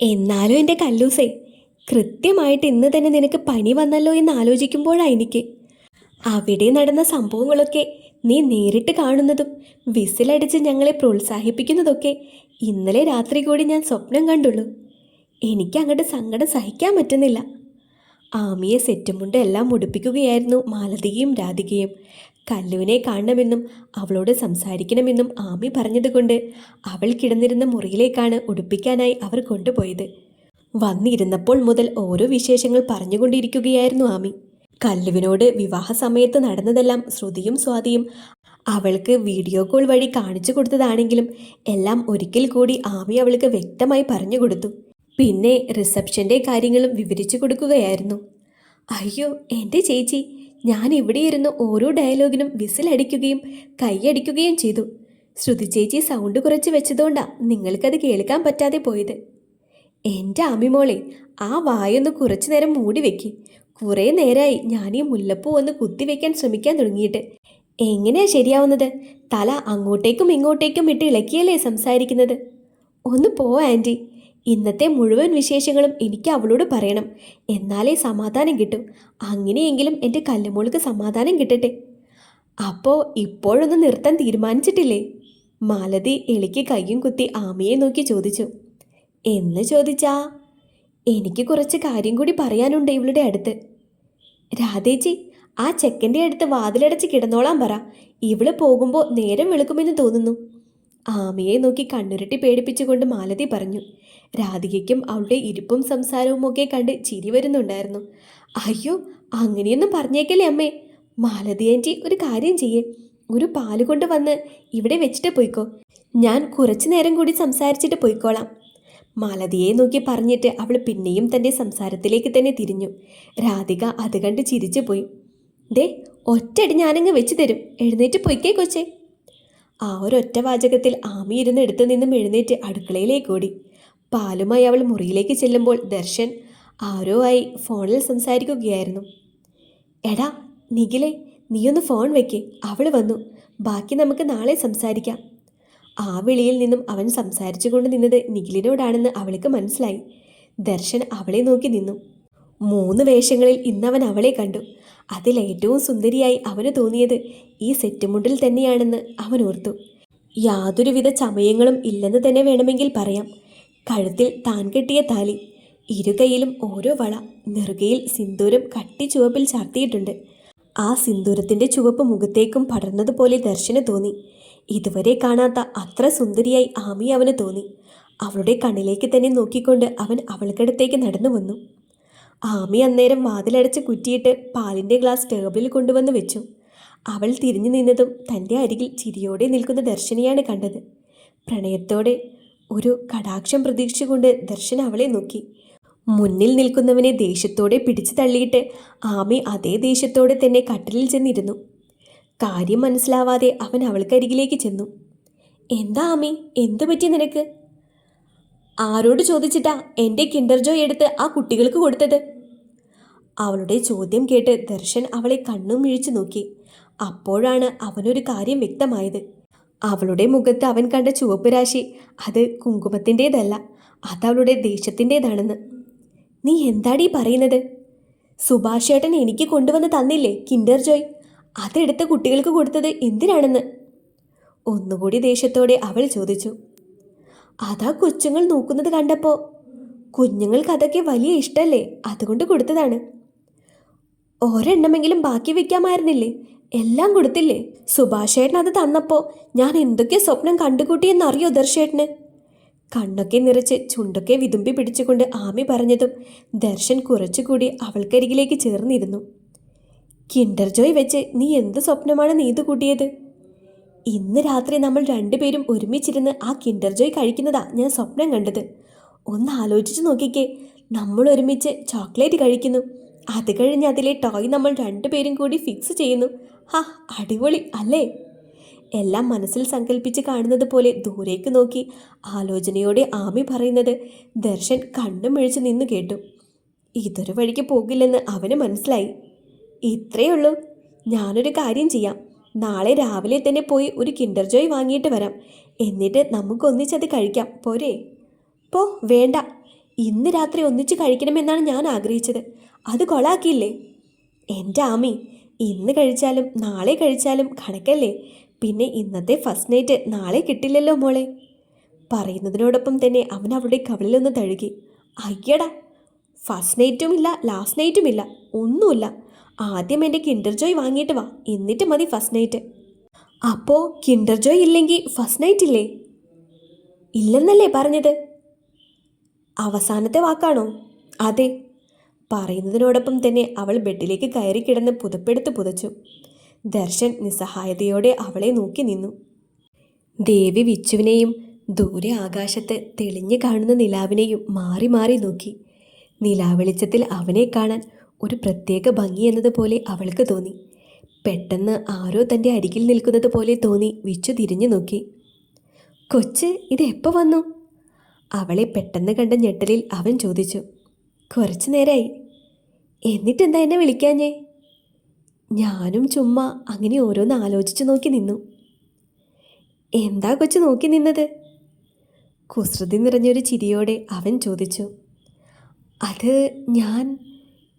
എന്നാലും എൻ്റെ കല്ലൂസേ, കൃത്യമായിട്ട് ഇന്ന് തന്നെ നിനക്ക് പനി വന്നല്ലോ എന്ന് ആലോചിക്കുമ്പോഴാണ് എനിക്ക് അവിടെ നടന്ന സംഭവങ്ങളൊക്കെ നീ നേരിട്ട് കാണുന്നതും വിസിലടിച്ച് ഞങ്ങളെ പ്രോത്സാഹിപ്പിക്കുന്നതൊക്കെ ഇന്നലെ രാത്രി കൂടി ഞാൻ സ്വപ്നം കണ്ടുള്ളൂ. എനിക്ക് അങ്ങോട്ട് സങ്കടം സഹിക്കാൻ പറ്റുന്നില്ല. ആമിയെ സെറ്റുമുണ്ട് എല്ലാം മുടിപ്പിക്കുകയായിരുന്നു മാലതികയും രാധികയും. കല്ലുവിനെ കാണണമെന്നും അവളോട് സംസാരിക്കണമെന്നും ആമി പറഞ്ഞതുകൊണ്ട് അവൾ കിടന്നിരുന്ന മുറിയിലേക്കാണ് ഉടുപ്പിക്കാനായി അവർ കൊണ്ടുപോയത്. വന്നിരുന്നപ്പോൾ മുതൽ ഓരോ വിശേഷങ്ങൾ പറഞ്ഞുകൊണ്ടിരിക്കുകയായിരുന്നു ആമി. കല്ലുവിനോട് വിവാഹ സമയത്ത് നടന്നതെല്ലാം ശ്രുതിയും സ്വാതിയും അവൾക്ക് വീഡിയോ കോൾ വഴി കാണിച്ചു കൊടുത്തതാണെങ്കിലും എല്ലാം ഒരിക്കൽ കൂടി ആമി അവൾക്ക് വ്യക്തമായി പറഞ്ഞു കൊടുത്തു. പിന്നെ റിസപ്ഷൻ്റെ കാര്യങ്ങളും വിവരിച്ചു കൊടുക്കുകയായിരുന്നു. അയ്യോ എൻ്റെ ചേച്ചി, ഞാൻ ഇവിടെ ഇരുന്ന് ഓരോ ഡയലോഗിനും വിസിലടിക്കുകയും കൈയടിക്കുകയും ചെയ്തു. ശ്രുതി ചേച്ചി സൗണ്ട് കുറച്ച് വെച്ചതുകൊണ്ടാണ് നിങ്ങൾക്കത് കേൾക്കാൻ പറ്റാതെ പോയത്. എൻ്റെ ആമിമോളെ, ആ വായൊന്ന് കുറച്ചു നേരം മൂടി വെക്ക്. കുറേ നേരമായി ഞാൻ ഈ മുല്ലപ്പൂ ഒന്ന് കുത്തിവെക്കാൻ ശ്രമിക്കാൻ തുടങ്ങിയിട്ട്. എങ്ങനെയാ ശരിയാവുന്നത്? തല അങ്ങോട്ടേക്കും ഇങ്ങോട്ടേക്കും ഇട്ട് ഇളക്കിയല്ലേ സംസാരിക്കുന്നത്? ഒന്ന് പോ ആൻറ്റി. ഇന്നത്തെ മുഴുവൻ വിശേഷങ്ങളും എനിക്ക് അവളോട് പറയണം, എന്നാലേ സമാധാനം കിട്ടും. അങ്ങനെയെങ്കിലും എൻ്റെ കല്ലുമോൾക്ക് സമാധാനം കിട്ടട്ടെ. അപ്പോൾ ഇപ്പോഴൊന്നും നിർത്താൻ തീരുമാനിച്ചിട്ടില്ലേ? മാലതി എളിക്ക് കയ്യും കുത്തി ആമിയെ നോക്കി ചോദിച്ചു. എന്ന് ചോദിച്ചാ എനിക്ക് കുറച്ച് കാര്യം കൂടി പറയാനുണ്ട് ഇവളുടെ അടുത്ത്. രാധേച്ചി, ആ ചെക്കൻ്റെ അടുത്ത് വാതിലടച്ച് കിടന്നോളാൻ പറ. ഇവള് പോകുമ്പോൾ നേരം വെളുക്കുമെന്ന് തോന്നുന്നു. ആമിയെ നോക്കി കണ്ണുരുട്ടി പേടിപ്പിച്ചുകൊണ്ട് മാലതി പറഞ്ഞു. രാധികയ്ക്കും അവളുടെ ഇരിപ്പും സംസാരവും ഒക്കെ കണ്ട് ചിരി വരുന്നുണ്ടായിരുന്നു. അയ്യോ, അങ്ങനെയൊന്നും പറഞ്ഞേക്കല്ലേ അമ്മേ. മാലതി ആൻറ്റി, ഒരു കാര്യം ചെയ്യേ, ഒരു പാല് കൊണ്ട് വന്ന് ഇവിടെ വെച്ചിട്ട് പോയിക്കോ. ഞാൻ കുറച്ചു നേരം കൂടി സംസാരിച്ചിട്ട് പോയിക്കോളാം. മാലതിയെ നോക്കി പറഞ്ഞിട്ട് അവൾ പിന്നെയും തൻ്റെ സംസാരത്തിലേക്ക് തന്നെ തിരിഞ്ഞു. രാധിക അത് കണ്ട് ചിരിച്ചു പോയി. ദേ, ഒറ്റയടി ഞാനങ്ങ് വെച്ച് തരും, എഴുന്നേറ്റ് പൊയ്ക്കേ കൊച്ചേ. ആ ഒരൊറ്റ വാചകത്തിൽ ആമി ഇരുന്ന് എടുത്തു നിന്നും എഴുന്നേറ്റ് അടുക്കളയിലേക്ക് ഓടി. പാലുമായി അവൾ മുറിയിലേക്ക് ചെല്ലുമ്പോൾ ദർശൻ ആരോ ആയി ഫോണിൽ സംസാരിക്കുകയായിരുന്നു. എടാ നിഖിലേ, നീയൊന്ന് ഫോൺ വെക്കേ, അവൾ വന്നു. ബാക്കി നമുക്ക് നാളെ സംസാരിക്കാം. ആ വിളിയിൽ നിന്നും അവൻ സംസാരിച്ചു കൊണ്ട് നിന്നത് നിഖിലിനോടാണെന്ന് അവൾക്ക് മനസ്സിലായി. ദർശൻ അവളെ നോക്കി നിന്നു. 3 വേഷങ്ങളിൽ ഇന്നവൻ അവളെ കണ്ടു. അതിലേറ്റവും സുന്ദരിയായി അവന് തോന്നിയത് ഈ സെറ്റുമുണ്ടിൽ തന്നെയാണെന്ന് അവൻ ഓർത്തു. യാതൊരുവിധ ചമയങ്ങളും ഇല്ലെന്ന് തന്നെ വേണമെങ്കിൽ പറയാം. കഴുത്തിൽ താൻ കെട്ടിയ താലി, ഇരുകൈയിലും ഓരോ വള, നെറുകയിൽ സിന്ദൂരം കട്ടി ചുവപ്പിൽ ചാർത്തിയിട്ടുണ്ട്. ആ സിന്ദൂരത്തിൻ്റെ ചുവപ്പ് മുഖത്തേക്കും പടർന്നതുപോലെ ദർശന് തോന്നി. ഇതുവരെ കാണാത്ത അത്ര സുന്ദരിയായി ആമി അവന് തോന്നി. അവളുടെ കണ്ണിലേക്ക് തന്നെ നോക്കിക്കൊണ്ട് അവൻ അവൾക്കടുത്തേക്ക് നടന്നു വന്നു. ആമി അന്നേരം വാതിലടച്ച് കുറ്റിയിട്ട് പാലിൻ്റെ ഗ്ലാസ് ടേബിളിൽ കൊണ്ടുവന്ന് വെച്ചു. അവൾ തിരിഞ്ഞു നിന്നതും തൻ്റെ അരികിൽ ചിരിയോടെ നിൽക്കുന്ന ദർശനെയാണ് കണ്ടത്. പ്രണയത്തോടെ ഒരു കടാക്ഷം പ്രതീക്ഷിച്ചുകൊണ്ട് ദർശൻ അവളെ നോക്കി. മുന്നിൽ നിൽക്കുന്നവനെ ദേഷ്യത്തോടെ പിടിച്ചു തള്ളിയിട്ട് ആമി അതേ ദേഷ്യത്തോടെ തന്നെ കട്ടിലിൽ ചെന്നിരുന്നു. കാര്യം മനസ്സിലാവാതെ അവൻ അവൾക്കരികിലേക്ക് ചെന്നു. എന്താ ആമി, എന്തു പറ്റി നിനക്ക്? ആരോട് ചോദിച്ചിട്ടാ എൻ്റെ കിൻഡർ ജോയ് എടുത്ത് ആ കുട്ടികൾക്ക് കൊടുത്തത്? അവളുടെ ചോദ്യം കേട്ട് ദർശൻ അവളെ കണ്ണും മിഴിച്ചു നോക്കി. അപ്പോഴാണ് അവനൊരു കാര്യം വ്യക്തമായത്. അവളുടെ മുഖത്ത് അവൻ കണ്ട ചുവപ്പ് രാശി അത് കുങ്കുമത്തിൻ്റേതല്ല, അതവളുടെ ദേഷ്യത്തിൻ്റേതാണെന്ന്. നീ എന്താടീ പറയുന്നത്? സുഭാഷ് ഏട്ടൻ എനിക്ക് കൊണ്ടുവന്ന് തന്നില്ലേ കിൻഡർ ജോയ്, അതെടുത്ത് കുട്ടികൾക്ക് കൊടുത്തത് എന്തിനാണെന്ന് ഒന്നുകൂടി ദേഷ്യത്തോടെ അവൾ ചോദിച്ചു. അതാ കൊച്ചുങ്ങൾ നോക്കുന്നത് കണ്ടപ്പോൾ. കുഞ്ഞുങ്ങൾക്ക് അതൊക്കെ വലിയ ഇഷ്ടല്ലേ, അതുകൊണ്ട് കൊടുത്തതാണ്. ഒരെണ്ണമെങ്കിലും ബാക്കി വെക്കാമായിരുന്നില്ലേ? എല്ലാം കൊടുത്തില്ലേ? സുഭാഷേട്ടൻ അത് തന്നപ്പോൾ ഞാൻ എന്തൊക്കെ സ്വപ്നം കണ്ടുകൂട്ടിയെന്നറിയോ ദർശേട്ടന്? കണ്ണൊക്കെ നിറച്ച് ചുണ്ടൊക്കെ വിതുമ്പി പിടിച്ചുകൊണ്ട് ആമി പറഞ്ഞതും ദർശൻ കുറച്ചുകൂടി അവൾക്കരികിലേക്ക് ചേർന്നിരുന്നു. കിൻഡർ ജോയ് വെച്ച് നീ എന്ത് സ്വപ്നമാണ് നെയ്തു കൂട്ടിയത്? ഇന്ന് രാത്രി നമ്മൾ 2 പേരും ഒരുമിച്ചിരുന്ന് ആ കിൻഡർ ജോയ് കഴിക്കുന്നതാ ഞാൻ സ്വപ്നം കണ്ടത്. ഒന്ന് ആലോചിച്ച് നോക്കിക്കേ, നമ്മൾ ഒരുമിച്ച് ചോക്ലേറ്റ് കഴിക്കുന്നു, അത് കഴിഞ്ഞ് അതിലെ ടോയ് നമ്മൾ 2 പേരും കൂടി ഫിക്സ് ചെയ്യുന്നു. ഹാ, അടിപൊളി അല്ലേ? എല്ലാം മനസ്സിൽ സങ്കല്പിച്ച് കാണുന്നത് പോലെ ദൂരേക്ക് നോക്കി ആലോചനയോടെ ആമി പറയുന്നത് ദർശൻ കണ്ണും മിഴിച്ച് നിന്നു കേട്ടു. ഇതൊരു വഴിക്ക് പോകില്ലെന്ന് അവന് മനസ്സിലായി. ഇത്രയേ ഉള്ളൂ, ഞാനൊരു കാര്യം ചെയ്യാം. നാളെ രാവിലെ തന്നെ പോയി ഒരു കിൻഡർ ജോയ് വാങ്ങിയിട്ട് വരാം. എന്നിട്ട് നമുക്കൊന്നിച്ചത് കഴിക്കാം, പോരെ? പോ, വേണ്ട. ഇന്ന് രാത്രി ഒന്നിച്ച് കഴിക്കണമെന്നാണ് ഞാൻ ആഗ്രഹിച്ചത്. അത് കൊളാക്കിയില്ലേ? എൻ്റെ ആമി, ഇന്ന് കഴിച്ചാലും നാളെ കഴിച്ചാലും കണക്കല്ലേ. പിന്നെ ഇന്നത്തെ ഫസ്റ്റ് നൈറ്റ് നാളെ കിട്ടില്ലല്ലോ മോളെ. പറയുന്നതിനോടൊപ്പം തന്നെ അവൻ അവളുടെ കവിളിലൊന്ന് തഴുകി. അയ്യടാ, ഫസ്റ്റ് നൈറ്റും ഇല്ല ലാസ്റ്റ് നൈറ്റും ഇല്ല, ഒന്നുമില്ല. ആദ്യം എൻ്റെ കിൻഡർ ജോയ് വാങ്ങിയിട്ട് വാ, എന്നിട്ട് മതി ഫസ്റ്റ് നൈറ്റ്. അപ്പോൾ കിൻഡർ ജോയ് ഇല്ലെങ്കിൽ ഫസ്റ്റ് നൈറ്റ് ഇല്ലേ? ഇല്ലെന്നല്ലേ പറഞ്ഞത്? അവസാനത്തെ വാക്കാണോ? അതെ. പറയുന്നതിനോടൊപ്പം തന്നെ അവൾ ബെഡിലേക്ക് കയറി കിടന്ന് പുതപ്പെടുത്ത് പുതച്ചു. ദർശൻ നിസ്സഹായതയോടെ അവളെ നോക്കി നിന്നു. ദേവി വിച്ചുവിനെയും ദൂരെ ആകാശത്ത് തെളിഞ്ഞു കാണുന്ന നിലാവിനെയും മാറി മാറി നോക്കി. നിലാവെളിച്ചത്തിൽ അവനെ കാണാൻ ഒരു പ്രത്യേക ഭംഗി എന്നതുപോലെ അവൾക്ക് തോന്നി. പെട്ടെന്ന് ആരോ തൻ്റെ അരികിൽ നിൽക്കുന്നത് പോലെ തോന്നി. വിച്ചു തിരിഞ്ഞു നോക്കി. കൊച്ച്, ഇത് എപ്പോൾ വന്നു? അവളെ പെട്ടെന്ന് കണ്ട ഞെട്ടലിൽ അവൻ ചോദിച്ചു. കുറച്ചു നേരമായി. എന്നിട്ടെന്താ എന്നെ വിളിക്കാഞ്ഞേ? ഞാനും ചുമ്മാ അങ്ങനെ ഓരോന്ന് ആലോചിച്ചു നോക്കി നിന്നു. എന്താ കൊച്ചു നോക്കി നിന്നത്? കുസൃതി നിറഞ്ഞൊരു ചിരിയോടെ അവൻ ചോദിച്ചു. അത് ഞാൻ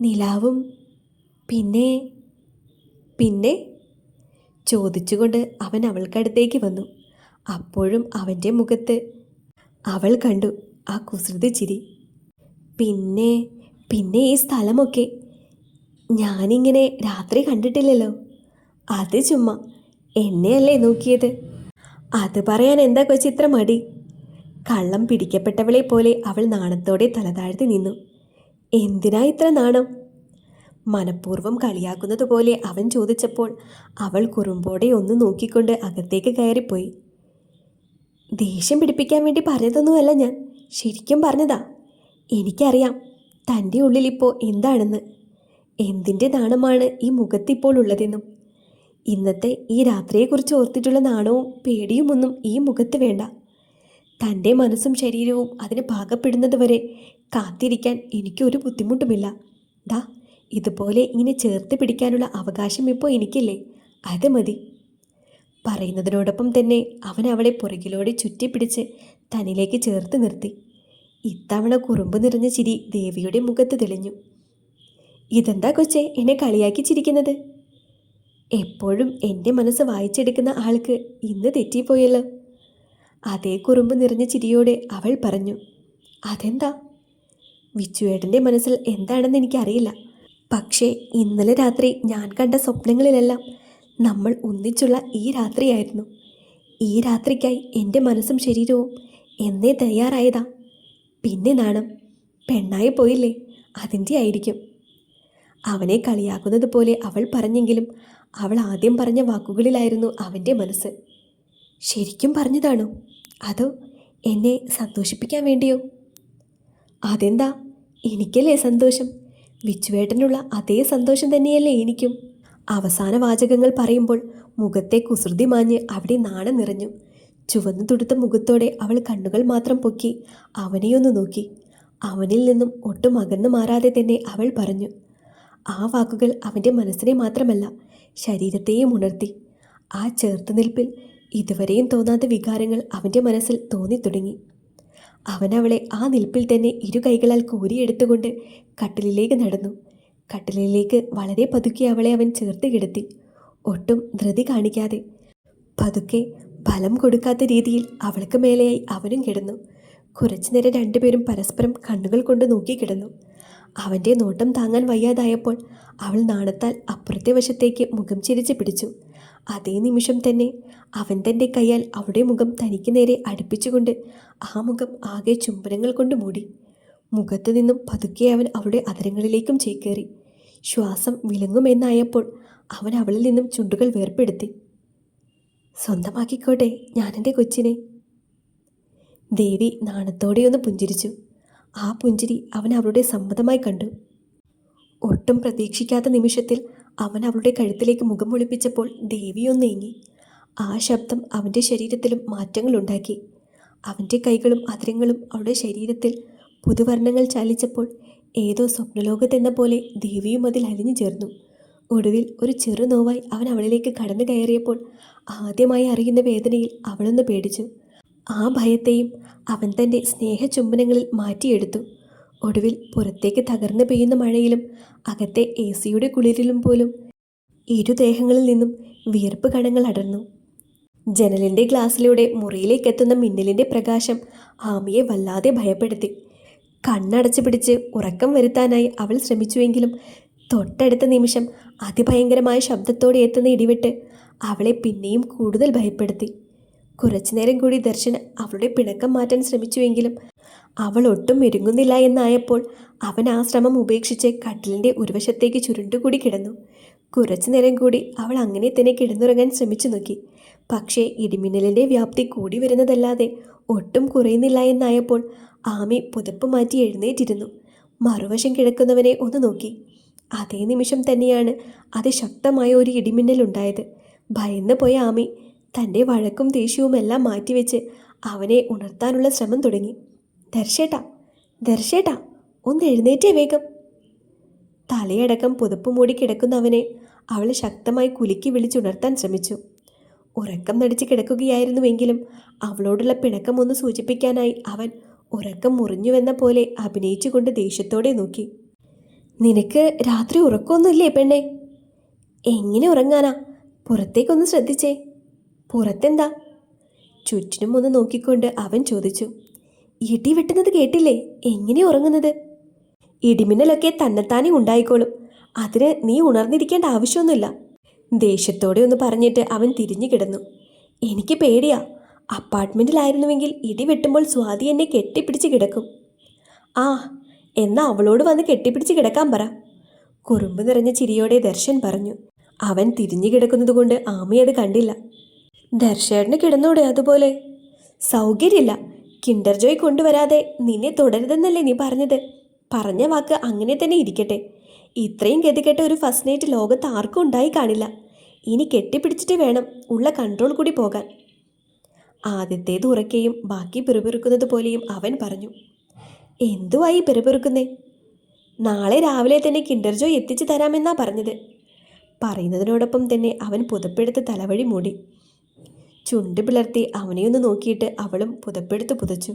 നിലാവും പിന്നെ പിന്നെ ചോദിച്ചുകൊണ്ട് അവൻ അവൾക്കടുത്തേക്ക് വന്നു. അപ്പോഴും അവൻ്റെ മുഖത്ത് അവൾ കണ്ടു ആ കുസൃതി ചിരി. പിന്നെ പിന്നെ ഈ സ്ഥലമൊക്കെ ഞാനിങ്ങനെ രാത്രി കണ്ടിട്ടില്ലല്ലോ. അത് ചുമ്മാ എന്നെയല്ലേ നോക്കിയത്? അത് പറയാൻ എന്താ കൊച്ചിത്ര മടി? കള്ളം പിടിക്കപ്പെട്ടവളെ പോലെ അവൾ നാണത്തോടെ തലതാഴ്ത്തി നിന്നു. എന്തിനാ ഇത്ര നാണം? മനഃപൂർവ്വം കളിയാക്കുന്നത് പോലെ അവൻ ചോദിച്ചപ്പോൾ അവൾ കുറുമ്പോടെ ഒന്ന് നോക്കിക്കൊണ്ട് അകത്തേക്ക് കയറിപ്പോയി. ദേഷ്യം പിടിപ്പിക്കാൻ വേണ്ടി പറഞ്ഞതൊന്നുമല്ല ഞാൻ, ശരിക്കും പറഞ്ഞതാ. എനിക്കറിയാം തൻ്റെ ഉള്ളിലിപ്പോൾ എന്താണെന്ന്, എന്തിൻ്റെ നാണമാണ് ഈ മുഖത്തിപ്പോൾ ഉള്ളതെന്നും. ഇന്നത്തെ ഈ രാത്രിയെക്കുറിച്ച് ഓർത്തിട്ടുള്ള നാണവും പേടിയുമൊന്നും ഈ മുഖത്ത് വേണ്ട. തൻ്റെ മനസ്സും ശരീരവും അതിന് പാകപ്പെടുന്നത് വരെ കാത്തിരിക്കാൻ എനിക്കൊരു ബുദ്ധിമുട്ടുമില്ല. ദാ ഇതുപോലെ ഇങ്ങനെ ചേർത്ത് പിടിക്കാനുള്ള അവകാശം ഇപ്പോൾ എനിക്കില്ലേ, അത് മതി. പറയുന്നതിനോടൊപ്പം തന്നെ അവൻ അവളെ പുറകിലൂടെ ചുറ്റിപ്പിടിച്ച് തന്നിലേക്ക് ചേർത്ത് നിർത്തി. ഇത്തവണ കുറുമ്പ് നിറഞ്ഞ ചിരി ദേവിയുടെ മുഖത്ത് തെളിഞ്ഞു. ഇതെന്താ കൊച്ചേ എന്നെ കളിയാക്കി ചിരിക്കുന്നത്? എപ്പോഴും എൻ്റെ മനസ്സ് വായിച്ചെടുക്കുന്ന ആൾക്ക് ഇന്ന് തെറ്റിപ്പോയല്ലോ. അതേ കുറുമ്പ് നിറഞ്ഞ ചിരിയോടെ അവൾ പറഞ്ഞു. അതെന്താ? വിച്ചുവേട്ടൻ്റെ മനസ്സിൽ എന്താണെന്ന് എനിക്കറിയില്ല. പക്ഷേ ഇന്നലെ രാത്രി ഞാൻ കണ്ട സ്വപ്നങ്ങളിലെല്ലാം നമ്മൾ ഒന്നിച്ചുള്ള ഈ രാത്രിയായിരുന്നു. ഈ രാത്രിക്കായി എൻ്റെ മനസ്സും ശരീരവും എന്നേ തയ്യാറായതാ. പിന്നെ നാണം പെണ്ണായി പോയില്ലേ, അതിൻ്റെ ആയിരിക്കും. അവനെ കളിയാക്കുന്നത് പോലെ അവൾ പറഞ്ഞെങ്കിലും അവൾ ആദ്യം പറഞ്ഞ വാക്കുകളിലായിരുന്നു അവൻ്റെ മനസ്സ്. ശരിക്കും പറഞ്ഞതാണോ, അതോ എന്നെ സന്തോഷിപ്പിക്കാൻ വേണ്ടിയോ? അതെന്താ, എനിക്കല്ലേ സന്തോഷം. വിച്ചുവേട്ടനുള്ള അതേ സന്തോഷം തന്നെയല്ലേ എനിക്കും. അവസാന വാചകങ്ങൾ പറയുമ്പോൾ മുഖത്തെ കുസൃതി മാഞ്ഞ് അവിടെ നാണം നിറഞ്ഞു. ചുവന്നു തുടുത്ത മുഖത്തോടെ അവൾ കണ്ണുകൾ മാത്രം പൊക്കി അവനെയൊന്ന് നോക്കി. അവനിൽ നിന്നും ഒട്ടും അകന്നു മാറാതെ തന്നെ അവൾ പറഞ്ഞു. ആ വാക്കുകൾ അവൻ്റെ മനസ്സിനെ മാത്രമല്ല ശരീരത്തെയും ഉണർത്തി. ആ ചേർത്തുനിൽപ്പിൽ ഇതുവരെയും തോന്നാത്ത വികാരങ്ങൾ അവൻ്റെ മനസ്സിൽ തോന്നിത്തുടങ്ങി. അവനവളെ ആ നിൽപ്പിൽ തന്നെ ഇരു കൈകളാൽ കോരിയെടുത്തുകൊണ്ട് കട്ടിലിലേക്ക് നടന്നു. കട്ടിലിലേക്ക് വളരെ പതുക്കെ അവളെ അവൻ ചേർത്ത് കിടത്തി. ഒട്ടും ധൃതി കാണിക്കാതെ പതുക്കെ ബലം കൊടുക്കാത്ത രീതിയിൽ അവൾക്ക് മേലെയായി അവനും കിടന്നു. കുറച്ചുനേരം രണ്ടുപേരും പരസ്പരം കണ്ണുകൾ കൊണ്ട് നോക്കിക്കിടന്നു. അവൻ്റെ നോട്ടം താങ്ങാൻ വയ്യാതായപ്പോൾ അവൾ നാണത്താൽ അപ്പുറത്തെ വശത്തേക്ക് മുഖം ചിരിച്ച് പിടിച്ചു. അതേ നിമിഷം തന്നെ അവൻ തൻ്റെ കൈയാൽ അവളുടെ മുഖം തനിക്ക് നേരെ അടുപ്പിച്ചുകൊണ്ട് ആ മുഖം ആകെ ചുംബനങ്ങൾ കൊണ്ട് മൂടി. മുഖത്തു നിന്നും പതുക്കെ അവൻ അവളുടെ അധരങ്ങളിലേക്കും ചേക്കേറി. ശ്വാസം വിലങ്ങുമെന്നായപ്പോൾ അവൻ അവളിൽ നിന്നും ചുണ്ടുകൾ വേർപ്പെടുത്തി. സ്വന്തമാക്കിക്കോട്ടെ ഞാനെൻ്റെ കൊച്ചിനെ. ദേവി നാണത്തോടെയൊന്ന് പുഞ്ചിരിച്ചു. ആ പുഞ്ചിരി അവൻ അവളുടെ സമ്മതമായി കണ്ടു. ഒട്ടും പ്രതീക്ഷിക്കാത്ത നിമിഷത്തിൽ അവൻ അവളുടെ കഴുത്തിലേക്ക് മുഖം ഒളിപ്പിച്ചപ്പോൾ ദേവിയൊന്നേങ്ങി. ആ ശബ്ദം അവൻ്റെ ശരീരത്തിലും മാറ്റങ്ങളുണ്ടാക്കി. അവൻ്റെ കൈകളും അധരങ്ങളും അവളുടെ ശരീരത്തിൽ പുതുവർണ്ണങ്ങൾ ചാലിച്ചപ്പോൾ ഏതോ സ്വപ്നലോകത്തെന്ന പോലെ ദേവിയും അതിൽ അലിഞ്ഞു ചേർന്നു. ഒടുവിൽ ഒരു ചെറു നോവായി അവൻ അവളിലേക്ക് കടന്നു കയറിയപ്പോൾ ആദ്യമായി അറിയുന്ന വേദനയിൽ അവളൊന്ന് പേടിച്ചു. ആ ഭയത്തെയും അവൻ തൻ്റെ സ്നേഹചുംബനങ്ങളിൽ മാറ്റിയെടുത്തു. ഒടുവിൽ പുറത്തേക്ക് തകർന്നു പെയ്യുന്ന മഴയിലും അകത്തെ എ സിയുടെ കുളിരിലും പോലും ഇരുദേഹങ്ങളിൽ നിന്നും വിയർപ്പ് കണങ്ങൾ അടർന്നു. ജനലിൻ്റെ ഗ്ലാസ്സിലൂടെ മുറിയിലേക്കെത്തുന്ന മിന്നലിൻ്റെ പ്രകാശം ആമിയെ വല്ലാതെ ഭയപ്പെടുത്തി. കണ്ണടച്ചു പിടിച്ച് ഉറക്കം വരുത്താനായി അവൾ ശ്രമിച്ചുവെങ്കിലും തൊട്ടടുത്ത നിമിഷം അതിഭയങ്കരമായ ശബ്ദത്തോടെ എത്തുന്ന ഇടിവെട്ട് അവളെ പിന്നെയും കൂടുതൽ ഭയപ്പെടുത്തി. കുറച്ചുനേരം കൂടി ദർശൻ അവളുടെ പിണക്കം മാറ്റാൻ ശ്രമിച്ചുവെങ്കിലും അവൾ ഒട്ടും മെരുങ്ങുന്നില്ല എന്നായപ്പോൾ അവൻ ആ ശ്രമം ഉപേക്ഷിച്ച് കട്ടിലിൻ്റെ ഒരുവശത്തേക്ക് ചുരുണ്ടുകൂടി കിടന്നു. കുറച്ചുനേരം കൂടി അവൾ അങ്ങനെ തന്നെ കിടന്നുറങ്ങാൻ ശ്രമിച്ചു നോക്കി. പക്ഷേ ഇടിമിന്നലിൻ്റെ വ്യാപ്തി കൂടി വരുന്നതല്ലാതെ ഒട്ടും കുറയുന്നില്ല എന്നായപ്പോൾ ആമി പുതപ്പ് മാറ്റി എഴുന്നേറ്റിരുന്നു. മറുവശം കിടക്കുന്നവനെ ഒന്ന് നോക്കി. അതേ നിമിഷം തന്നെയാണ് അതിശക്തമായ ഒരു ഇടിമിന്നലുണ്ടായത്. ഭയന്നു പോയ ആമി തൻ്റെ വഴക്കും ദേഷ്യവുമെല്ലാം മാറ്റിവെച്ച് അവനെ ഉണർത്താനുള്ള ശ്രമം തുടങ്ങി. ദർശേട്ടാ, ദർശേട്ടാ, ഒന്ന് എഴുന്നേറ്റേ വേഗം. തലയടക്കം പുതപ്പ് മൂടി കിടക്കുന്നവനെ അവൾ ശക്തമായി കുലുക്കി വിളിച്ചുണർത്താൻ ശ്രമിച്ചു. ഉറക്കം നടിച്ച് കിടക്കുകയായിരുന്നുവെങ്കിലും അവളോടുള്ള പിണക്കം ഒന്ന് സൂചിപ്പിക്കാനായി അവൻ ഉറക്കം മുറിഞ്ഞുവെന്ന പോലെ അഭിനയിച്ചുകൊണ്ട് ദേഷ്യത്തോടെ നോക്കി. നിനക്ക് രാത്രി ഉറക്കമൊന്നുമില്ലേ പെണ്ണെ? എങ്ങനെ ഉറങ്ങാനാ? പുറത്തേക്കൊന്ന് ശ്രദ്ധിച്ചേ. പുറത്തെന്താ? ചുറ്റിനും ഒന്ന് നോക്കിക്കൊണ്ട് അവൻ ചോദിച്ചു. ഇടി വെട്ടുന്നത് കേട്ടില്ലേ? എങ്ങനെ ഉറങ്ങുന്നത്? ഇടിമിന്നലൊക്കെ തന്നെത്താനെ ഉണ്ടായിക്കോളും. അതിന് നീ ഉണർന്നിരിക്കേണ്ട ആവശ്യമൊന്നുമില്ല. ദേഷ്യത്തോടെ ഒന്ന് പറഞ്ഞിട്ട് അവൻ തിരിഞ്ഞു കിടന്നു. എനിക്ക് പേടിയാ. അപ്പാർട്ട്മെൻറ്റിലായിരുന്നുവെങ്കിൽ ഇടി വെട്ടുമ്പോൾ സ്വാതി എന്നെ കെട്ടിപ്പിടിച്ച് കിടക്കും. ആ, എന്നാ അവളോട് വന്ന് കെട്ടിപ്പിടിച്ച് കിടക്കാൻ പറ. കുറുമ്പ് നിറഞ്ഞ ചിരിയോടെ ദർശൻ പറഞ്ഞു. അവൻ തിരിഞ്ഞു കിടക്കുന്നത് കൊണ്ട് ആമി അത് കണ്ടില്ല. ദർശേട്ടന് കിടന്നോടെ അതുപോലെ? സൗകര്യമില്ല. കിൻഡർ ജോയ് കൊണ്ടുവരാതെ നിന്നെ തുടരുതെന്നല്ലേ നീ പറഞ്ഞത്? പറഞ്ഞ വാക്ക് അങ്ങനെ തന്നെ ഇരിക്കട്ടെ. ഇത്രയും ഗതികെട്ട ഒരു ഫസ്റ്റ് നൈറ്റ് ലോകത്ത് ആർക്കും ഉണ്ടായി കാണില്ല. ഇനി കെട്ടിപ്പിടിച്ചിട്ട് വേണം ഉള്ള കൺട്രോൾ കൂടി പോകാൻ. ആദ്യത്തേത് ഉറക്കെയും ബാക്കി പിറുപിറുക്കുന്നത് പോലെയും അവൻ പറഞ്ഞു. എന്തുവായി പിറുപിറുക്കുന്നേ? നാളെ രാവിലെ തന്നെ കിൻഡർ ജോയ് എത്തിച്ചു തരാമെന്നാ പറഞ്ഞത്. പറയുന്നതിനോടൊപ്പം തന്നെ അവൻ പുതപ്പെടുത്ത് തലവഴി മൂടി. ചുണ്ട് പിളർത്തി അവനെയൊന്ന് നോക്കിയിട്ട് അവളും പുതപ്പെടുത്ത് പുതച്ചു.